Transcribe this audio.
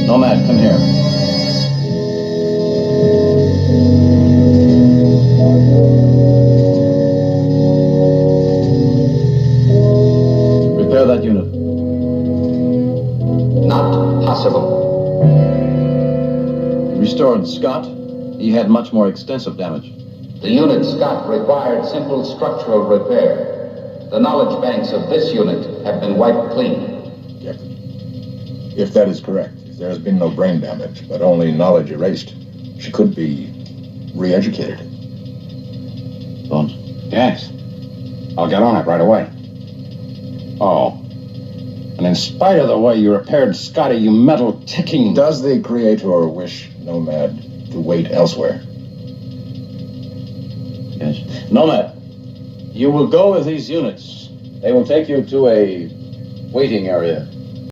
Nomad, come here. Repair that unit. Not possible. You restored Scott. He had much more extensive damage. The unit Scott required simple structural repair. The knowledge banks of this unit have been wiped clean. Captain, if that is correct, if there has been no brain damage, but only knowledge erased, she could be re-educated. Bones. Yes. I'll get on it right away. Oh. And in spite of the way you repaired Scotty, you metal ticking... Does the Creator wish Nomad to wait elsewhere? Yes. Nomad, you will go with these units. They will take you to a waiting area.